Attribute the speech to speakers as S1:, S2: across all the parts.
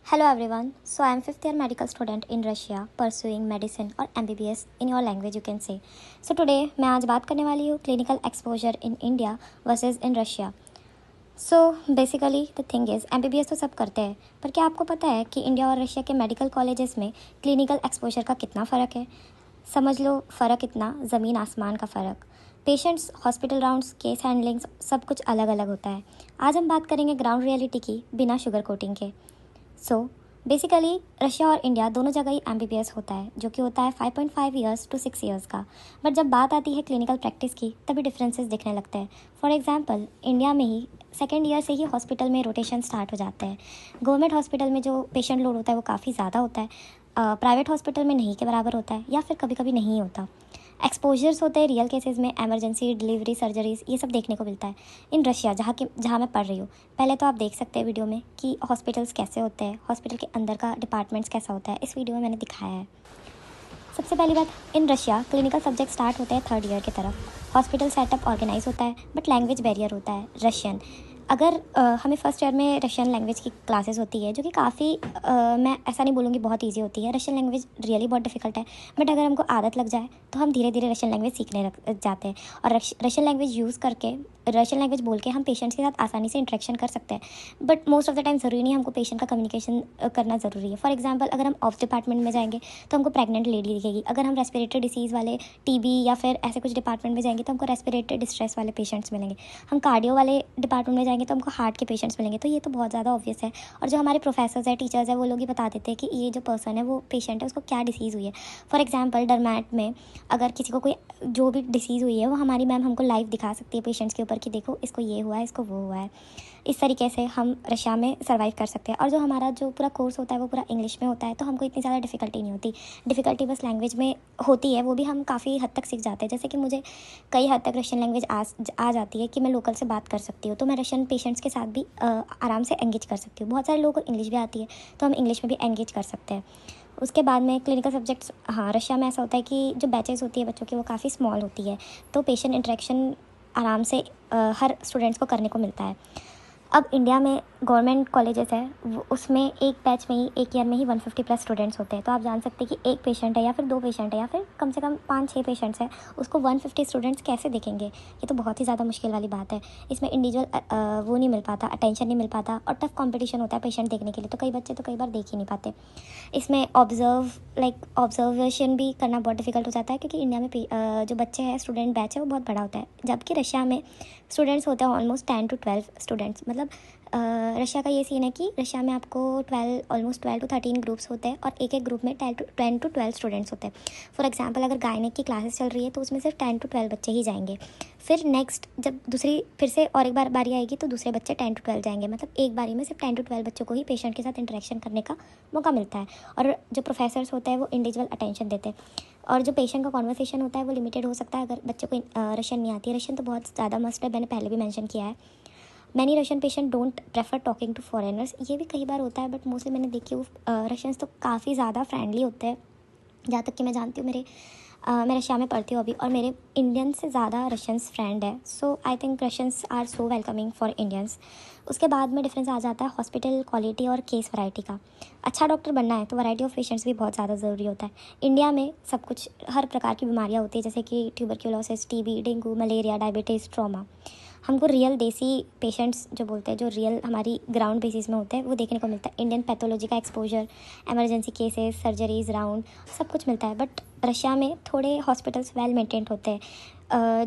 S1: Hello everyone. So I am fifth year medical student in Russia pursuing medicine or MBBS in your language you can say. So today मैं आज बात करने वाली हूँ clinical exposure in India versus in Russia. So basically the thing is MBBS तो सब करते हैं पर क्या आपको पता है कि इंडिया और रशिया के मेडिकल कॉलेजेस में क्लिनिकल एक्सपोजर का कितना फ़र्क है। समझ लो फ़र्क इतना ज़मीन आसमान का फ़र्क। Patients hospital rounds case handlings सब कुछ अलग अलग होता है। आज हम बात करेंगे ग्राउंड रियलिटी की बिना शुगर कोटिंग के। सो बेसिकली रशिया और इंडिया दोनों जगह ही MBBS होता है जो कि होता है 5.5 ईयर्स टू 6 ईयर्स का। बट जब बात आती है क्लिनिकल प्रैक्टिस की तभी डिफरेंसेस दिखने लगते हैं। फॉर एग्जांपल इंडिया में ही सेकेंड ईयर से ही हॉस्पिटल में रोटेशन स्टार्ट हो जाता है। गवर्नमेंट हॉस्पिटल में जो पेशेंट लोड होता है वो काफ़ी ज़्यादा होता है, प्राइवेट हॉस्पिटल में नहीं के बराबर होता है या फिर कभी कभी नहीं होता। एक्सपोजर्स होते हैं रियल केसेस में, एमरजेंसी डिलीवरी सर्जरीज ये सब देखने को मिलता है। इन रशिया जहाँ मैं पढ़ रही हूँ, पहले तो आप देख सकते हैं वीडियो में कि हॉस्पिटल्स कैसे होते हैं, हॉस्पिटल के अंदर का डिपार्टमेंट्स कैसा होता है। इस वीडियो में मैंने दिखाया है। सबसे पहली बात, in Russia clinical subject start होते हैं थर्ड ईयर की तरफ। हॉस्पिटल सेटअप ऑर्गेनाइज होता है बट लैंग्वेज बैरियर होता है रशियन। अगर हमें फर्स्ट ईयर में रशियन लैंग्वेज की क्लासेस होती है जो कि काफ़ी मैं ऐसा नहीं बोलूँगी बहुत इजी होती है। रशियन लैंग्वेज रियली बहुत डिफिकल्ट है बट अगर हमको आदत लग जाए तो हम धीरे धीरे रशियन लैंग्वेज सीखने लग जाते हैं और रशियन लैंग्वेज यूज़ करके रशियन लैंग्वेज बोल के हम पेशेंट्स के साथ आसानी से इंटरेक्शन कर सकते हैं। But most of the time ज़रूरी नहीं हमको पेशेंट का कम्युनिकेशन करना ज़रूरी है। फॉर एग्जांपल अगर हम ऑफ डिपार्टमेंट में जाएंगे तो हमको प्रेग्नेंट लेडी दिखेगी। अगर हम रेस्पिरेटरी डिसीज़ वाले टीबी या फिर ऐसे कुछ डिपार्टमेंट में जाएंगे तो हमको रेस्पिरेटरी डिस्ट्रेस वाले पेशेंट्स मिलेंगे। हम कार्डियो वाले डिपार्टमेंट में जाएंगे तो हमको हार्ट के पेशेंट्स मिलेंगे। तो ये तो बहुत ज़्यादा ऑब्वियस है। और जो हमारे प्रोफेसर्स है, टीचर्स है, वो लोग ही बता देते हैं कि ये जो पर्सन है, वो पेशेंट है, उसको क्या डिसीज़ हुई है। फॉर एग्जाम्पल डरमैट में अगर किसी को कोई जो भी डिसीज़ हुई है वो हमारी मैम हमको लाइव दिखा सकती है पेशेंट्स के ऊपर कि देखो इसको ये हुआ है, इसको वो हुआ है। इस तरीके से हम रशिया में सर्वाइव कर सकते हैं। और जो हमारा जो पूरा कोर्स होता है वो पूरा इंग्लिश में होता है तो हमको इतनी ज़्यादा डिफ़िकल्टी नहीं होती। डिफ़िकल्टी बस लैंग्वेज में होती है, वो भी हम काफ़ी हद तक सीख जाते हैं। जैसे कि मुझे कई हद तक रशियन लैंग्वेज आ जाती है कि मैं लोकल से बात कर सकती हूँ, तो मैं रशियन पेशेंट्स के साथ भी आराम से एंगेज कर सकती हूँ। बहुत सारे लोगों को इंग्लिश भी आती है तो हम इंग्लिश में भी एंगेज कर सकते हैं। उसके बाद में क्लिनिकल सब्जेक्ट्स, हाँ रशिया में ऐसा होता है कि जो बैचेस होती है बच्चों की वो काफ़ी स्मॉल होती है तो पेशेंट इंटरेक्शन आराम से हर स्टूडेंट्स को करने को मिलता है। अब इंडिया में गवर्नमेंट कॉलेजेस है वो उसमें एक बैच में ही एक ईयर में ही 150 प्लस स्टूडेंट्स होते हैं। तो आप जान सकते हैं कि एक पेशेंट है या फिर दो पेशेंट है या फिर कम से कम 5-6 पेशेंट्स हैं, उसको 150 स्टूडेंट्स कैसे देखेंगे। ये तो बहुत ही ज़्यादा मुश्किल वाली बात है। इसमें इंडिविजुअल वो नहीं मिल पाता, अटेंशन नहीं मिल पाता और टफ कॉम्पिटिशन होता है पेशेंट देखने के लिए। तो कई बच्चे तो कई बार देख ही नहीं पाते। इसमें ऑब्जर्वेशन भी करना बहुत डिफिकल्ट हो जाता है क्योंकि इंडिया में जो बच्चे हैं स्टूडेंट बैच है वो बहुत बड़ा होता है, जबकि रशिया में स्टूडेंट्स होते हैं ऑलमोस्ट 10 to 12 स्टूडेंट्स। मतलब रशिया का ये सीन है कि रशिया में आपको ऑलमोस्ट 12 to 13 ग्रुप्स होते हैं और एक एक ग्रुप में 10 to 12 स्टूडेंट्स होते हैं। फॉर एग्जांपल अगर गायनेक की क्लासेस चल रही है तो उसमें सिर्फ 10 to 12 बच्चे ही जाएंगे। फिर नेक्स्ट जब फिर से और एक बारी आएगी तो दूसरे बच्चे 10 to 12 जाएंगे। मतलब एक बारी में सिर्फ 10 to 12 बच्चों को ही पेशेंट के साथ इंटरेक्शन करने का मौका मिलता है। और जो प्रोफेसर्स होते हैं वो इंडिविजुअल अटेंशन देते हैं और जो पेशेंट का कॉन्वर्सेशन होता है वो लिमिटेड हो सकता है अगर बच्चे को रशियन नहीं आती है। रशियन तो बहुत ज़्यादा मस्ट है, मैंने पहले भी मेंशन किया है। Many Russian patient don't prefer talking to foreigners, ये भी कई बार होता है बट मोस्टली मैंने देखी वो रशियंस तो काफ़ी ज़्यादा फ्रेंडली होते हैं। जहाँ तक कि मैं जानती हूँ मैं रशिया में पढ़ती हूँ अभी और मेरे इंडियन से ज़्यादा रशियंस फ्रेंड है। So I think Russians are so welcoming for Indians. उसके बाद में डिफरेंस आ जाता है हॉस्पिटल क्वालिटी और केस वैरायटी का। अच्छा डॉक्टर बनना है तो वैरायटी ऑफ पेशेंट्स भी बहुत ज़्यादा ज़रूरी होता है। इंडिया में सब कुछ हर प्रकार की बीमारियाँ होती है जैसे कि tuberculosis, TB, dengue, malaria, diabetes, trauma. हमको रियल देसी पेशेंट्स जो बोलते हैं जो रियल हमारी ग्राउंड बेसिस में होते हैं वो देखने को मिलता है। इंडियन पैथोलॉजी का exposure, emergency cases, surgeries, round सब कुछ मिलता है। बट रशिया में थोड़े हॉस्पिटल्स वेल मेंटेन्ड होते हैं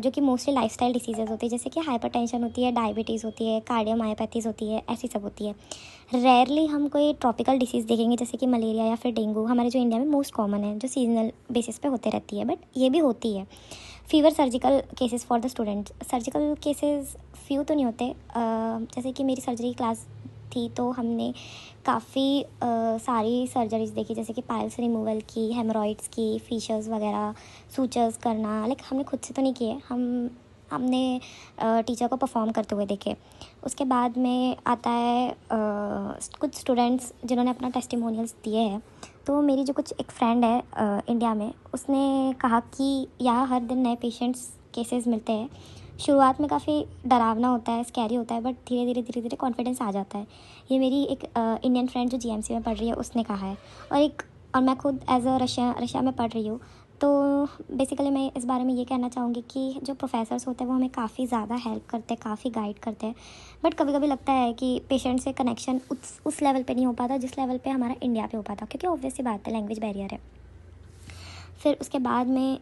S1: जो कि मोस्टली लाइफस्टाइल डिसीजेज होती है जैसे कि हाइपरटेंशन होती है, डायबिटीज़ होती है, कार्डियोमायोपैथीज़ होती है, ऐसी सब होती है। रेयरली हम कोई ट्रॉपिकल डिसीज़ देखेंगे जैसे कि मलेरिया या फिर डेंगू, हमारे जो इंडिया में मोस्ट कॉमन है जो सीजनल बेसिस पे होते रहती है बट ये भी होती है। Fever, surgical cases for the students, surgical cases few तो नहीं होते। जैसे कि मेरी सर्जरी क्लास थी तो हमने काफ़ी सारी सर्जरीज देखी जैसे कि पाइल्स रिमूवल की, हेमरॉइड्स की, फीचर्स वगैरह, सूचर्स करना। लाइक हमने खुद से तो नहीं किए, हमने टीचर को परफॉर्म करते हुए देखे। उसके बाद में आता है कुछ स्टूडेंट्स जिन्होंने अपना टेस्टिमोनियल्स दिए हैं। तो मेरी जो कुछ एक फ्रेंड है इंडिया में, उसने कहा कि यहाँ हर दिन नए पेशेंट्स केसेस मिलते हैं शुरुआत में काफ़ी डरावना होता है, स्कैरी होता है, बट धीरे धीरे कॉन्फिडेंस आ जाता है। ये मेरी एक इंडियन फ्रेंड जो जीएमसी में पढ़ रही है उसने कहा है। और मैं खुद एज अ रशिया में पढ़ रही हूँ। तो बेसिकली मैं इस बारे में ये कहना चाहूँगी कि जो प्रोफेसर्स होते हैं वो हमें काफ़ी ज़्यादा हेल्प करते हैं, काफ़ी गाइड करते हैं, बट कभी कभी लगता है कि पेशेंट से कनेक्शन उस लेवल पे नहीं हो पाता जिस लेवल पे हमारा इंडिया पे हो पाता, क्योंकि ऑब्वियसली बात है, लैंग्वेज बैरियर है। फिर उसके बाद में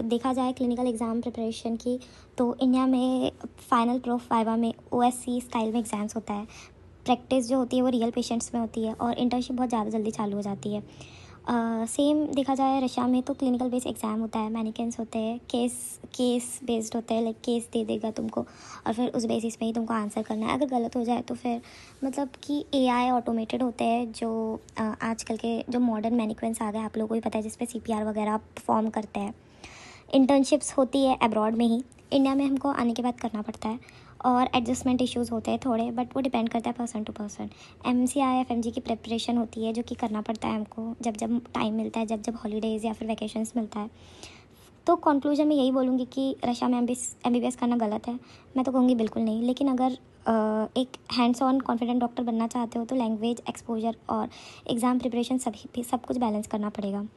S1: देखा जाए क्लिनिकल एग्ज़ाम प्रिपरेशन की, तो इंडिया में फाइनल प्रूफ वाइवा में ओएससी स्टाइल में एग्ज़ाम्स होता है। प्रैक्टिस जो होती है वो रियल पेशेंट्स में होती है और इंटर्नशिप बहुत ज़्यादा जल्दी चालू हो जाती है। सेम देखा जाए रशिया में तो क्लिनिकल बेस्ड एग्ज़ाम होता है, मैनिकेंस होते हैं, केस बेस्ड होते हैं, लाइक केस दे देगा तुमको और फिर उस बेसिस पे ही तुमको आंसर करना है। अगर गलत हो जाए तो फिर मतलब कि एआई ऑटोमेटेड होते हैं जो आजकल के जो मॉडर्न मैनिक्वेंस आ गए, आप लोगों को ही पता है, जिस पे सीपीआर वगैरह परफॉर्म करते हैं। इंटर्नशिप्स होती है अब्रॉड में ही, इंडिया में हमको आने के बाद करना पड़ता है और एडजस्टमेंट इश्यूज़ होते हैं थोड़े, बट वो डिपेंड करता है person to person. MCI FMG की प्रिपरेशन होती है जो कि करना पड़ता है हमको जब जब टाइम मिलता है, जब जब हॉलीडेज़ या फिर वैकेशंस मिलता है। तो कंक्लूजन में यही बोलूँगी कि रशिया में MBBS करना गलत है, मैं तो कहूँगी बिल्कुल नहीं। लेकिन अगर एक हैंड्स ऑन कॉन्फिडेंट डॉक्टर बनना चाहते हो तो लैंग्वेज एक्सपोजर और एग्ज़ाम प्रिपरेशन सब कुछ बैलेंस करना पड़ेगा।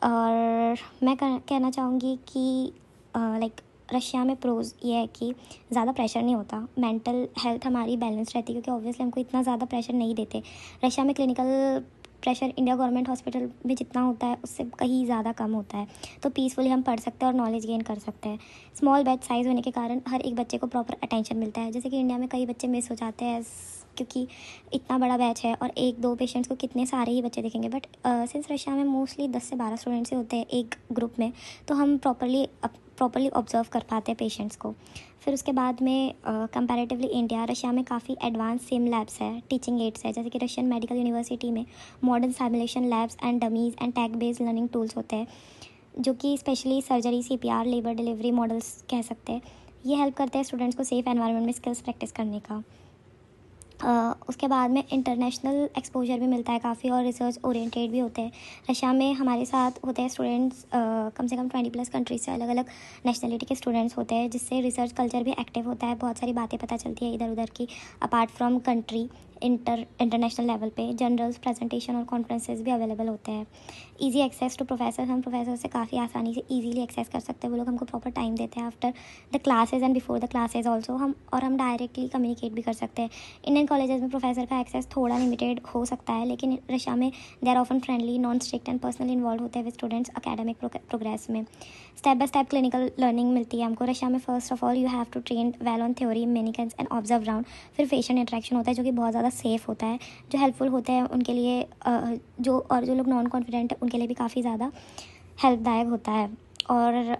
S1: और मैं कहना चाहूँगी कि लाइक रशिया में प्रोज ये है कि ज़्यादा प्रेशर नहीं होता, मेंटल हेल्थ हमारी बैलेंस रहती है, क्योंकि ऑब्वियसली हमको इतना ज़्यादा प्रेशर नहीं देते। रशिया में clinical pressure India government hospital में जितना होता है उससे कहीं ज़्यादा कम होता है, तो पीसफुली हम पढ़ सकते हैं और नॉलेज गेन कर सकते हैं। स्मॉल बैच साइज़ होने के कारण हर एक बच्चे को प्रॉपर अटेंशन मिलता है, जैसे कि इंडिया में कई बच्चे मिस हो जाते हैं क्योंकि इतना बड़ा बैच है और एक दो पेशेंट्स को कितने सारे ही बच्चे देखेंगे। बट सिंस रशिया में मोस्टली 10 से 12 स्टूडेंट्स ही होते हैं एक ग्रुप में, तो हम प्रॉपरली ऑब्जर्व कर पाते हैं पेशेंट्स को। फिर उसके बाद में कंपैरेटिवली इंडिया, रशिया में काफ़ी एडवांस सिम लैब्स है, टीचिंग एड्स है, जैसे कि रशियन मेडिकल यूनिवर्सिटी में modern simulation labs and dummies and tag based learning tools होते हैं, जो कि specially surgery, CPR, labour delivery models कह सकते हैं। ये हेल्प करते हैं स्टूडेंट्स को सेफ एनवायरनमेंट में स्किल्स प्रैक्टिस करने का। उसके बाद में इंटरनेशनल एक्सपोजर भी मिलता है काफ़ी, और रिसर्च ओरिएंटेड भी होते हैं। रशिया में हमारे साथ होते हैं स्टूडेंट्स, कम से कम 20+ कंट्रीज से अलग अलग नेशनलिटी के स्टूडेंट्स होते हैं, जिससे रिसर्च कल्चर भी एक्टिव होता है, बहुत सारी बातें पता चलती है इधर उधर की। Apart from country, international level पे जर्नल्स, प्रेजेंटेशन और कॉन्फ्रेंसेस भी अवेलेबल होते हैं। ईजी एक्सेस टू प्रोफेसर, हम प्रोफेसर से काफ़ी आसानी से ईजीली एक्सेस कर सकते हैं, वो लोग हमको प्रॉपर टाइम देते हैं after the classes and before the classes also. हम डायरेक्टली कम्युनिकेट भी कर सकते हैं। इंडियन कॉलेजेस में प्रोफेसर का एक्सेस थोड़ा लिमिटेड हो सकता है, लेकिन रशिया में they are often friendly, non strict and personally involve होते हैं विद स्टूडेंट्स अकेडमिक प्रोग्रेस में। Step by step clinical learning मिलती है हमको रशिया में। First of all you have to train well on theory, मैनिकेंस and observe round. फिर facial interaction होता है जो कि बहुत ज़्यादा सेफ होता है, जो हेल्पफुल होते हैं उनके लिए, जो लोग नॉन कॉन्फिडेंट है उनके लिए भी काफ़ी ज़्यादा हेल्पदायक होता है। और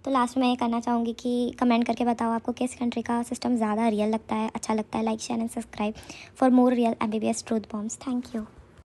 S1: तो लास्ट में मैं ये करना चाहूँगी कि कमेंट करके बताओ आपको किस कंट्री का सिस्टम ज़्यादा रियल लगता है, अच्छा लगता है। Like, share and subscribe for more real MBBS truth bombs. Thank you.